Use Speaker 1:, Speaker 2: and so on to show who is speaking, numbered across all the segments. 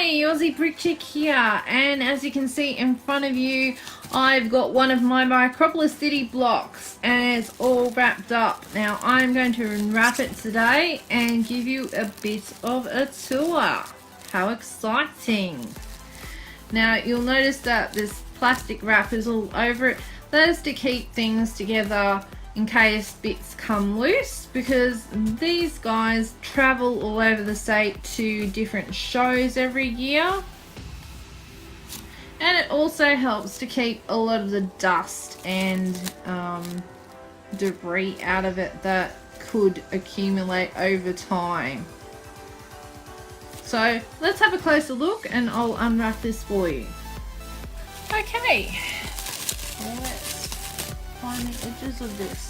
Speaker 1: Hi, Aussie Brick Chick here, and as you can see in front of you, I've got one of my Micropolis city blocks and it's all wrapped up. Now I'm going to unwrap it today and give you a bit of a tour. How exciting! Now you'll notice that this plastic wrap is all over it. That is to keep things together in case bits come loose, because these guys travel all over the state to different shows every year, and it also helps to keep a lot of the dust and debris out of it that could accumulate over time. So let's have a closer look and I'll unwrap this for you. Okay, let's find the edges of this.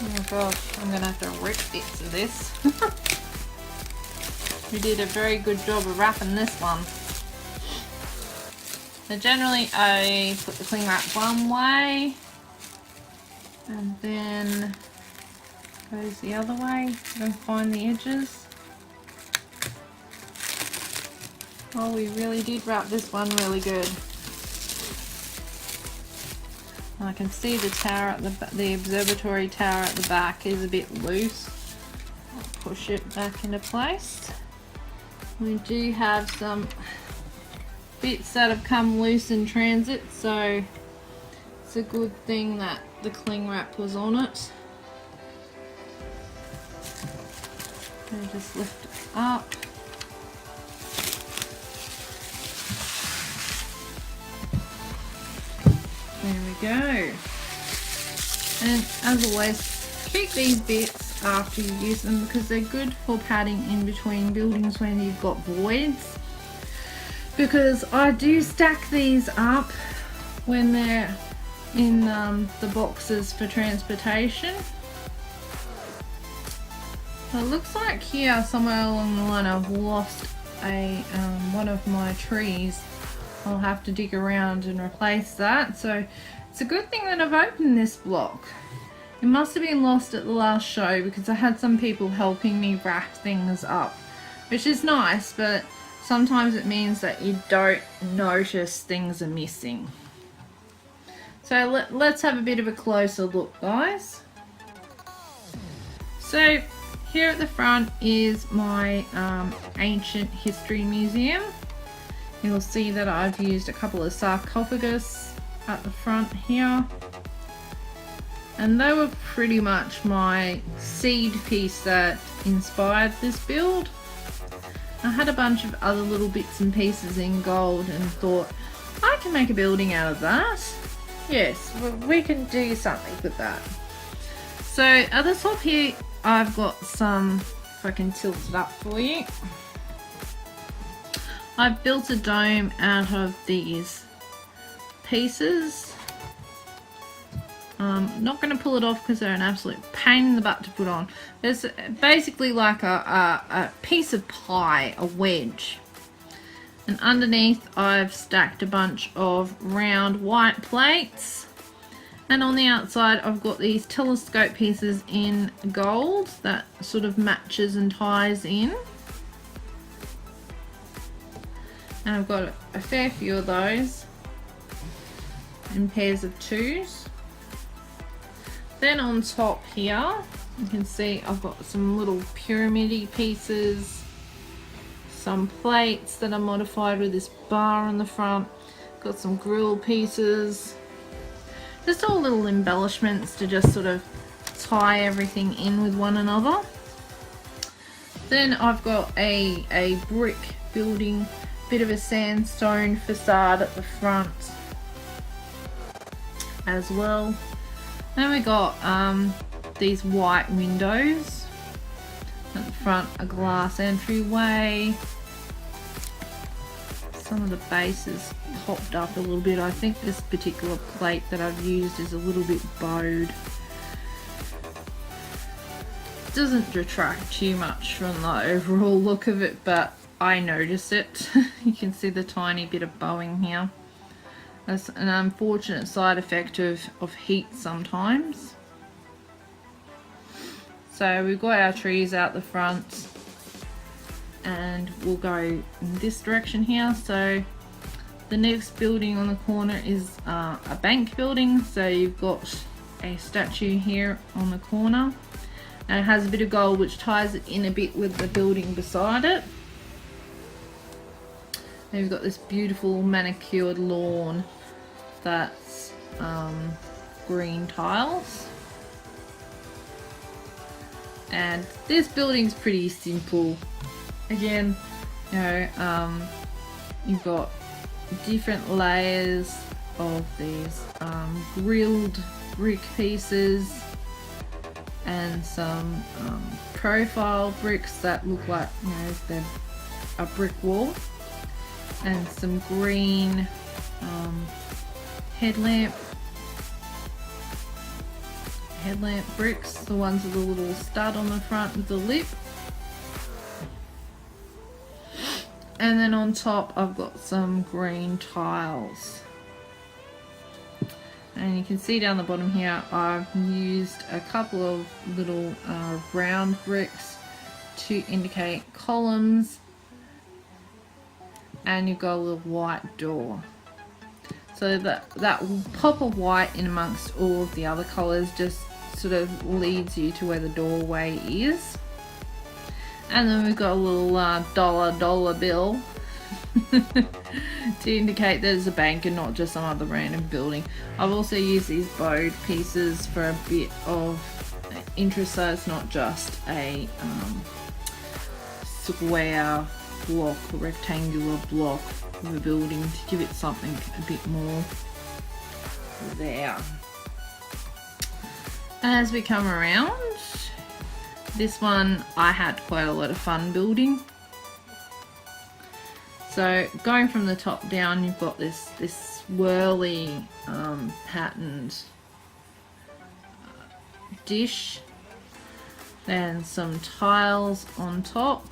Speaker 1: Oh gosh, I'm gonna have to rip bits of this. We did a very good job of wrapping this one. So generally I put the cling wrap one way and then goes the other way and find the edges. Oh, we really did wrap this one really good. I can see the tower at the observatory tower at the back is a bit loose. I'll push it back into place. We do have some bits that have come loose in transit, so it's a good thing that the cling wrap was on it. And just lift it up. There we go. And as always, keep these bits after you use them because they're good for padding in between buildings when you've got voids. Because I do stack these up when they're in the boxes for transportation. So it looks like here somewhere along the line I've lost a one of my trees. I'll have to dig around and replace that. So it's a good thing that I've opened this block. It must have been lost at the last show because I had some people helping me wrap things up, which is nice, but sometimes it means that you don't notice things are missing. So let's have a bit of a closer look, guys. So here at the front is my ancient history museum. You'll see that I've used a couple of sarcophagus at the front here. And they were pretty much my seed piece that inspired this build. I had a bunch of other little bits and pieces in gold and thought, I can make a building out of that. Yes, we can do something with that. So at the top here, I've got some, if I can tilt it up for you. I've built a dome out of these pieces. Not going to pull it off because they're an absolute pain in the butt to put on. There's basically like a piece of pie, a wedge. And underneath I've stacked a bunch of round white plates. And on the outside I've got these telescope pieces in gold that sort of matches and ties in. And I've got a fair few of those in pairs of twos. Then on top here, you can see I've got some little pyramid-y pieces, some plates that are modified with this bar on the front, got some grill pieces, just all little embellishments to just sort of tie everything in with one another. Then I've got a brick building, bit of a sandstone facade at the front as well. Then we got these white windows at the front, a glass entryway. Some of the bases popped up a little bit. I think this particular plate that I've used is a little bit bowed. Doesn't detract too much from the overall look of it, but I notice it. You can see the tiny bit of bowing here. That's an unfortunate side effect of heat sometimes. So we've got our trees out the front, and we'll go in this direction here. So the next building on the corner is a bank building. So you've got a statue here on the corner, and it has a bit of gold which ties it in a bit with the building beside it. And we've got this beautiful manicured lawn that's green tiles. And this building's pretty simple. Again, you know, you've got different layers of these grilled brick pieces and some profile bricks that look like, you know, they're a brick wall, and some green headlamp bricks, the ones with a little stud on the front with the lip. And then on top I've got some green tiles. And you can see down the bottom here I've used a couple of little round bricks to indicate columns, and you've got a little white door. So that pop of white in amongst all of the other colours just sort of leads you to where the doorway is. And then we've got a little dollar bill to indicate there's a bank and not just some other random building. I've also used these bowed pieces for a bit of interest, so it's not just a square block or rectangular block of a building, to give it something a bit more there. As we come around, this one I had quite a lot of fun building. So going from the top down, you've got this swirly patterned dish, then some tiles on top.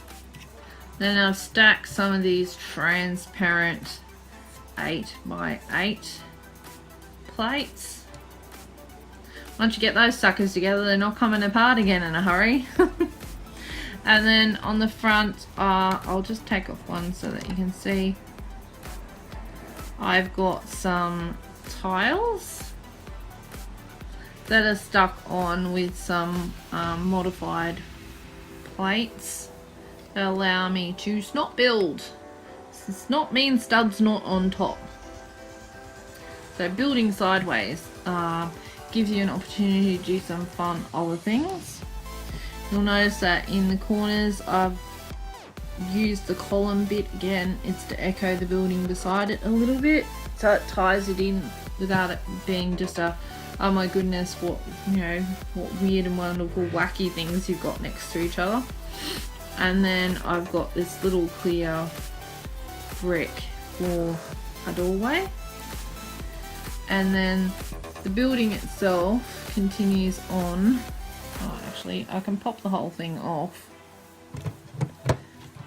Speaker 1: Then I've stacked some of these transparent 8x8 plates. Once you get those suckers together, they're not coming apart again in a hurry. And then on the front, I'll just take off one so that you can see. I've got some tiles that are stuck on with some modified plates that allow me to snot build. Snot means studs not on top. So building sideways gives you an opportunity to do some fun other things. You'll notice that in the corners I've used the column bit again. It's to echo the building beside it a little bit, so it ties it in without it being just a, oh my goodness, what, you know, what weird and wonderful wacky things you've got next to each other. And then I've got this little clear brick for a doorway. And then the building itself continues on. Oh, actually, I can pop the whole thing off.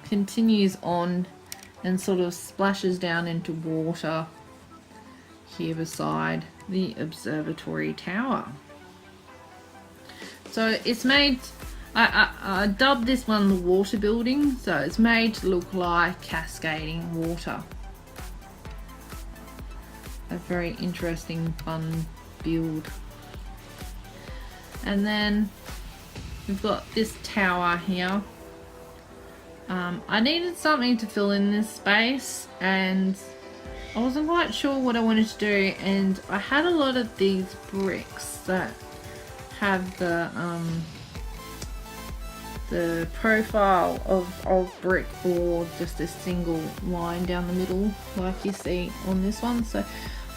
Speaker 1: Continues on and sort of splashes down into water here beside the observatory tower. So it's made, I dubbed this one the water building, so it's made to look like cascading water. A very interesting, fun build. And then we've got this tower here. I needed something to fill in this space, and I wasn't quite sure what I wanted to do, and I had a lot of these bricks that have the profile of brick, or just a single line down the middle like you see on this one. So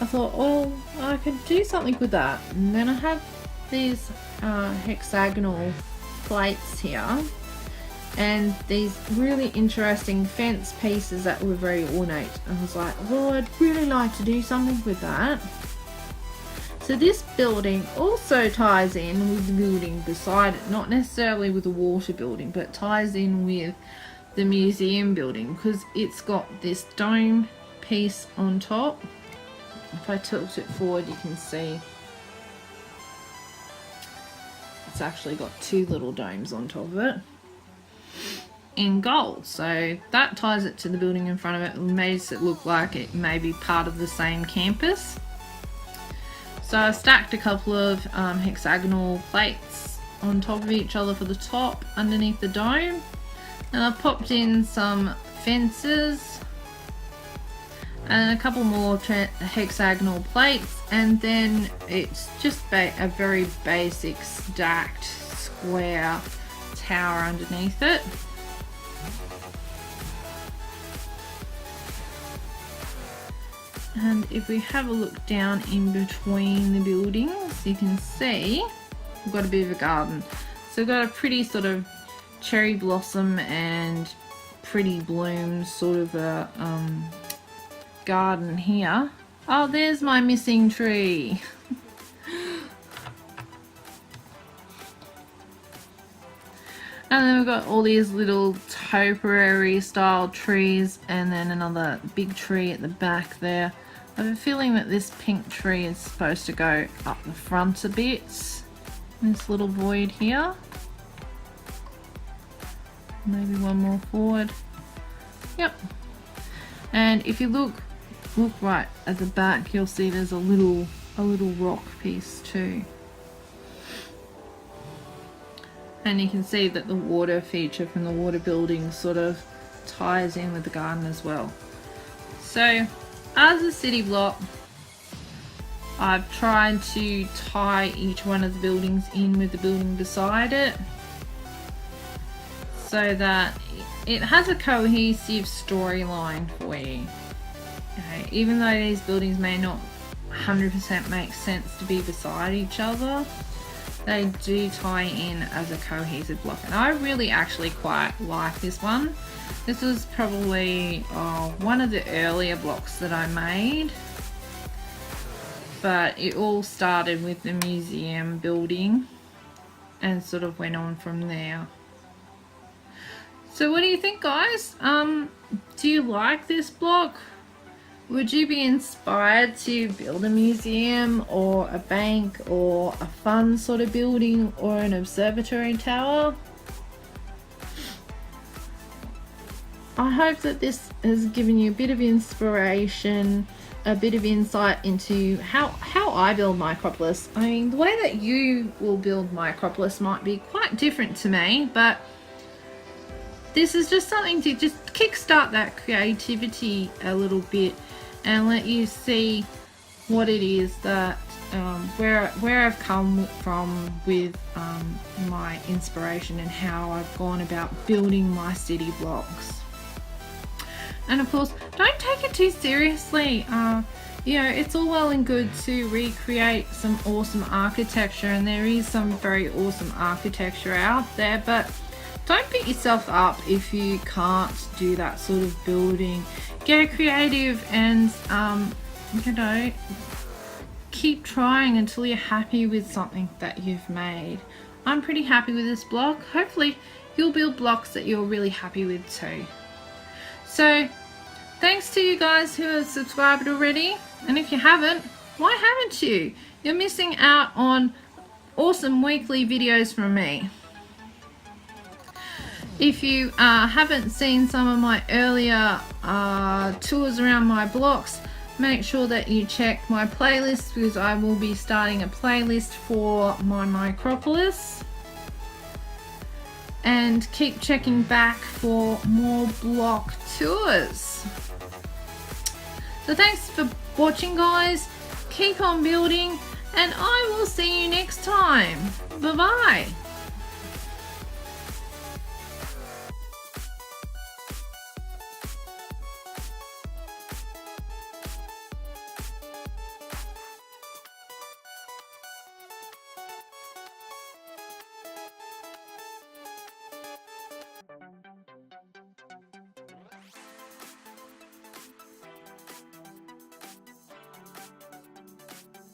Speaker 1: I thought, oh, I could do something with that. And then I have these hexagonal plates here, and these really interesting fence pieces that were very ornate. And I was like, well, I'd really like to do something with that. So this building also ties in with the building beside it, not necessarily with the water building, but ties in with the museum building because it's got this dome piece on top. If I tilt it forward, you can see it's actually got two little domes on top of it in gold, so that ties it to the building in front of it and makes it look like it may be part of the same campus. So I stacked a couple of hexagonal plates on top of each other for the top underneath the dome, and I've popped in some fences and a couple more hexagonal plates, and then it's just a very basic stacked square tower underneath it. And if we have a look down in between the buildings, you can see we've got a bit of a garden. So we've got a pretty sort of cherry blossom and pretty blooms sort of a garden here. Oh, there's my missing tree. And then we've got all these little topiary style trees and then another big tree at the back there. I have a feeling that this pink tree is supposed to go up the front a bit. This little void here. Maybe one more forward. Yep. And if you look right at the back, you'll see there's a little rock piece too. And you can see that the water feature from the water building sort of ties in with the garden as well. So as a city block, I've tried to tie each one of the buildings in with the building beside it so that it has a cohesive storyline for you. Okay, even though these buildings may not 100% make sense to be beside each other, they do tie in as a cohesive block, and I really actually quite like this one. This was probably one of the earlier blocks that I made, but it all started with the museum building and sort of went on from there. So what do you think, guys? Do you like this block? Would you be inspired to build a museum or a bank or a fun sort of building or an observatory tower? I hope that this has given you a bit of inspiration, a bit of insight into how I build Micropolis. I mean, the way that you will build Micropolis might be quite different to me, but this is just something to just kickstart that creativity a little bit and let you see what it is that where I've come from with my inspiration and how I've gone about building my city blocks. And of course, don't take it too seriously. You know, it's all well and good to recreate some awesome architecture, and there is some very awesome architecture out there, but don't beat yourself up if you can't do that sort of building. Get creative and you know, keep trying until you're happy with something that you've made. I'm pretty happy with this block. Hopefully you'll build blocks that you're really happy with too. So thanks to you guys who have subscribed already, and if you haven't, why haven't you? You're missing out on awesome weekly videos from me. If you haven't seen some of my earlier tours around my blocks, make sure that you check my playlist, because I will be starting a playlist for my Micropolis. And keep checking back for more block tours. So thanks for watching, guys. Keep on building, and I will see you next time. Bye bye.